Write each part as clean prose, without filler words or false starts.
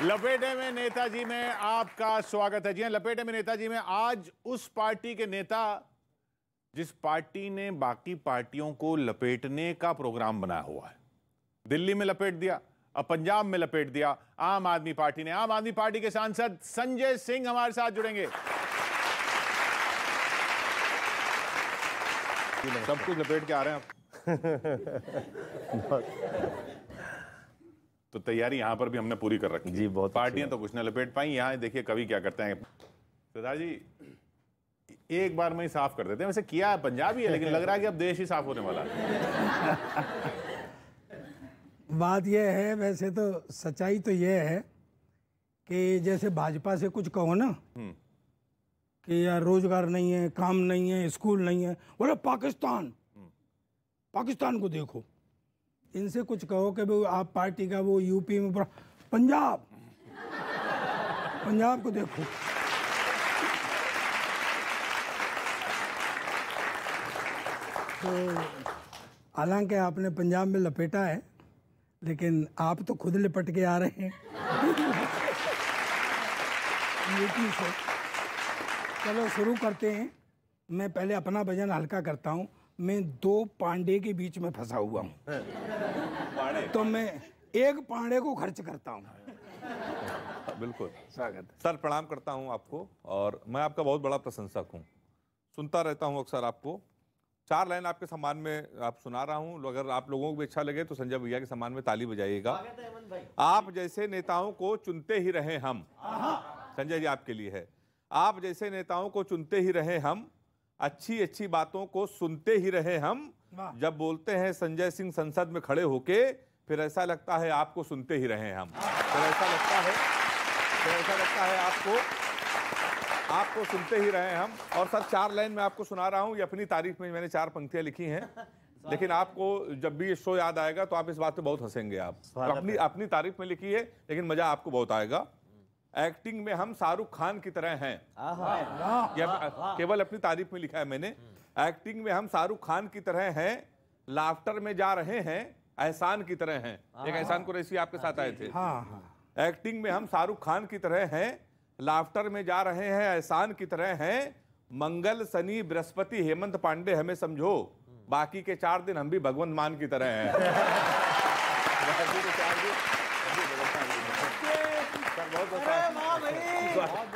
लपेटे में नेताजी में आपका स्वागत है। जी हां, लपेटे में नेताजी में आज उस पार्टी के नेता जिस पार्टी ने बाकी पार्टियों को लपेटने का प्रोग्राम बनाया हुआ है, दिल्ली में लपेट दिया, अब पंजाब में लपेट दिया आम आदमी पार्टी ने। आम आदमी पार्टी के सांसद संजय सिंह हमारे साथ जुड़ेंगे। सब कुछ लपेट के आ रहे हैं आप। तो तैयारी यहां पर भी हमने पूरी कर रखी जी, बहुत पार्टियां तो कुछ न लपेट पाई। यहां देखिए कवि क्या करते हैं। सरदार जी एक बार में ही साफ कर देते हैं। वैसे किया है पंजाब ही है, लेकिन लग रहा है कि अब देश ही साफ होने वाला है। बात यह है, वैसे तो सच्चाई तो यह है कि जैसे भाजपा से कुछ कहो ना कि यार रोजगार नहीं है, काम नहीं है, स्कूल नहीं है, बोले पाकिस्तान को देखो। इनसे कुछ कहो कि वो आप पार्टी का वो यूपी में पंजाब को देखो। तो हालांकि आपने पंजाब में लपेटा है, लेकिन आप तो खुद लिपट के आ रहे हैं यूपी से। चलो शुरू करते हैं। मैं पहले अपना वजन हल्का करता हूँ। मैं दो पांडे के बीच में फंसा हुआ हूँ, तो मैं एक पांडे को खर्च करता हूँ। बिल्कुल स्वागत सर, प्रणाम करता हूं आपको और मैं आपका बहुत बड़ा प्रशंसक हूं। सुनता रहता हूं अक्सर आपको। 4 लाइन आपके सम्मान में आप सुना रहा हूं। अगर आप लोगों को भी अच्छा लगे तो संजय भैया के सम्मान में ताली बजाइएगा। आप जैसे नेताओं को चुनते ही रहे हम। संजय जी आपके लिए है। आप जैसे नेताओं को चुनते ही रहे हम, अच्छी अच्छी बातों को सुनते ही रहे हम। जब बोलते हैं संजय सिंह संसद में खड़े होके, फिर ऐसा लगता है आपको सुनते ही रहे हम। फिर ऐसा लगता है आपको सुनते ही रहे हम। और सर 4 लाइन में आपको सुना रहा हूं। ये अपनी तारीफ में मैंने 4 पंक्तियां लिखी हैं, लेकिन आपको जब भी ये शो याद आएगा तो आप इस बात पे बहुत हंसेंगे। आप तो अपनी तारीफ में लिखी है, लेकिन मजा आपको बहुत आएगा। एक्टिंग में हम शाहरुख खान की तरह हैं। केवल अपनी तारीफ में लिखा है मैंने। एक्टिंग में हम शाहरुख खान की तरह हैं, लाफ्टर में जा रहे हैं एहसान की तरह हैं। एक एहसान कुरैशी आपके साथ आए थे। एक्टिंग में हम शाहरुख खान की तरह हैं, लाफ्टर में जा रहे हैं एहसान की तरह हैं। मंगल शनि बृहस्पति हेमंत पांडे हमें समझो, बाकी के 4 दिन हम भी भगवंत मान की तरह हैं।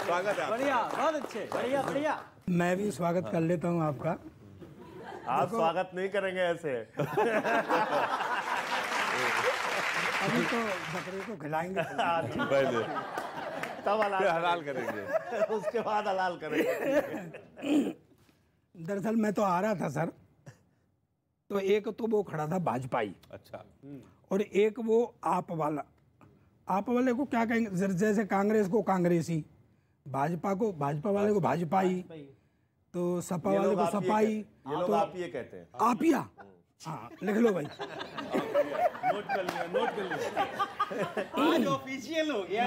स्वागत है। बढ़िया, बहुत अच्छे, बढ़िया बढ़िया। मैं भी स्वागत कर लेता हूँ आपका। आप स्वागत नहीं करेंगे ऐसे। अभी तो बकरे को खिलाएंगे पहले, तब हलाल करेंगे, उसके बाद हलाल करेंगे। दरअसल मैं तो आ रहा था सर, तो एक तो वो खड़ा था भाजपाई, अच्छा, और एक वो आप वाला। आप वाले को क्या कहेंगे, जैसे कांग्रेस को कांग्रेसी, भाजपा वाले को भाजपाई, तो सपा वाले को सपाई। ये लोग आप ये कहते हैं। आपिया। हाँ, लिख लो भाई। नोट कर लिया। आज ऑफिशियल हो गया।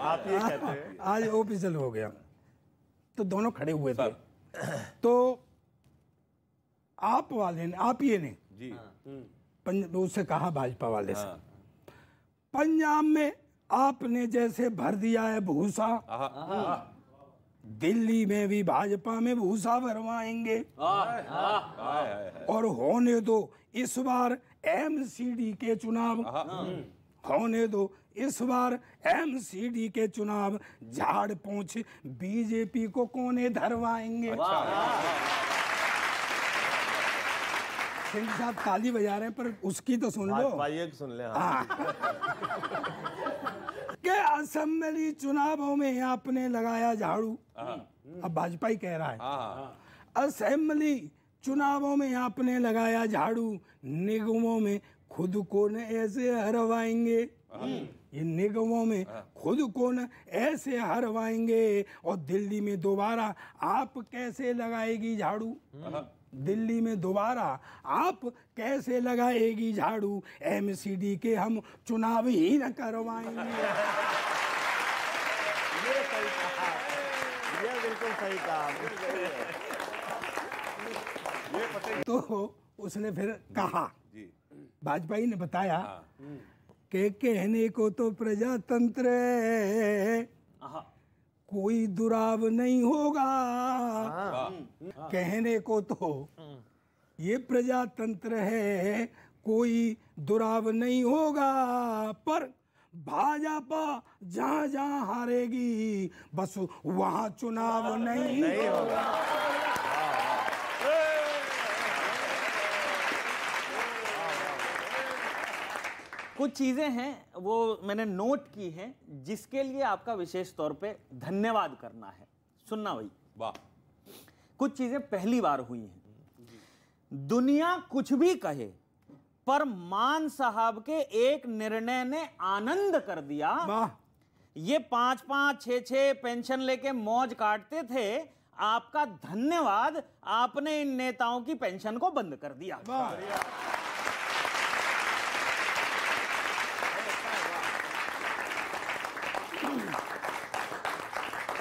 आप ये कहते हैं। आज ऑफिशियल हो गया। तो दोनों खड़े हुए थे, तो आप वाले ने, आपिये ने जी उससे कहा भाजपा वाले से, पंजाब में आपने जैसे भर दिया है भूसा, दिल्ली में भी भाजपा में भूसा भरवाएंगे। और होने दो इस बार एमसीडी के चुनाव, होने दो इस बार एमसीडी के चुनाव, झाड़ पोंछ बीजेपी को कोने धरवाएंगे। सिंह साहब ताली बजा रहे हैं, पर उसकी तो सुन लो। सुन ले। के असेंबली चुनावों में आपने लगाया झाड़ू। अब भाजपा ही कह रहा है, असेंबली चुनावों में आपने लगाया झाड़ू, निगमों में खुद को न ऐसे हरवाएंगे। ये निगमों में खुद को न ऐसे हरवाएंगे। और दिल्ली में दोबारा आप कैसे लगाएगी झाड़ू, दिल्ली में दोबारा आप कैसे लगाएगी झाड़ू, एमसीडी के हम चुनाव ही न करवाएंगे। ये बिल्कुल सही कहा। तो उसने फिर कहा, भाजपा ही ने बताया के कहने को तो प्रजातंत्र है, कोई दुराव नहीं होगा। कहने को तो ये प्रजातंत्र है, कोई दुराव नहीं होगा, पर भाजपा जहां जहां हारेगी बस वहां चुनाव नहीं होगा। कुछ चीजें हैं वो मैंने नोट की हैं जिसके लिए आपका विशेष तौर पे धन्यवाद करना है। सुनना भाई, वाह। कुछ चीजें पहली बार हुई हैं। दुनिया कुछ भी कहे पर मान साहब के एक निर्णय ने आनंद कर दिया। ये 5-5, 6-6 पेंशन लेके मौज काटते थे, आपका धन्यवाद, आपने इन नेताओं की पेंशन को बंद कर दिया।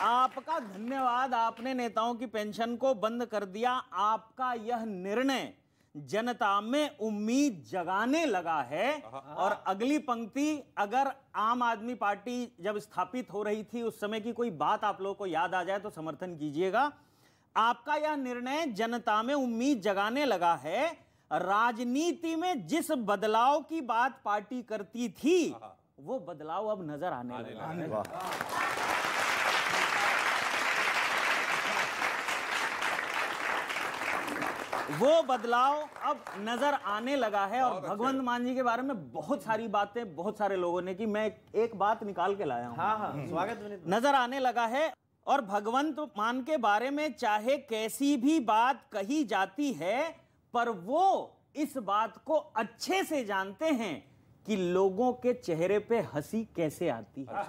आपका धन्यवाद, आपने नेताओं की पेंशन को बंद कर दिया। आपका यह निर्णय जनता में उम्मीद जगाने लगा है। और अगली पंक्ति, अगर आम आदमी पार्टी जब स्थापित हो रही थी उस समय की कोई बात आप लोगों को याद आ जाए तो समर्थन कीजिएगा। आपका यह निर्णय जनता में उम्मीद जगाने लगा है। राजनीति में जिस बदलाव की बात पार्टी करती थी वो बदलाव अब नजर आने लगा है। वो बदलाव अब नजर आने लगा है। और भगवंत मान जी के बारे में बहुत सारी बातें बहुत सारे लोगों ने की, मैं एक बात निकाल के लाया हूं। हाँ, स्वागत। नजर आने लगा है। और भगवंत मान के बारे में चाहे कैसी भी बात कही जाती है, पर वो इस बात को अच्छे से जानते हैं कि लोगों के चेहरे पे हंसी कैसे आती है।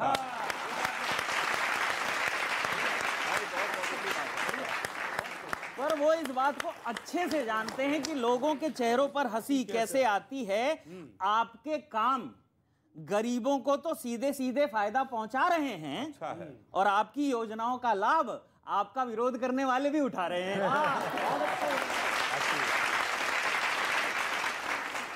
पर वो इस बात को अच्छे से जानते हैं कि लोगों के चेहरों पर हंसी कैसे आती है। आपके काम गरीबों को तो सीधे सीधे फायदा पहुंचा रहे हैं। अच्छा है। और आपकी योजनाओं का लाभ आपका विरोध करने वाले भी उठा रहे हैं।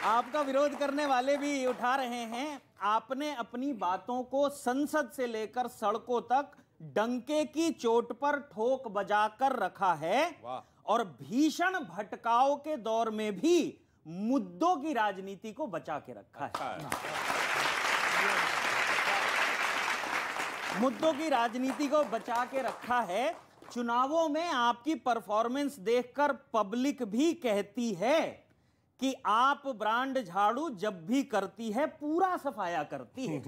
आपका विरोध करने वाले भी उठा रहे हैं। आपने अपनी बातों को संसद से लेकर सड़कों तक डंके की चोट पर ठोक बजाकर रखा है। और भीषण भटकाव के दौर में भी मुद्दों की राजनीति को बचा के रखा है। मुद्दों की राजनीति को बचा के रखा है। चुनावों में आपकी परफॉर्मेंस देखकर पब्लिक भी कहती है कि आप ब्रांड झाड़ू जब भी करती है पूरा सफाया करती है।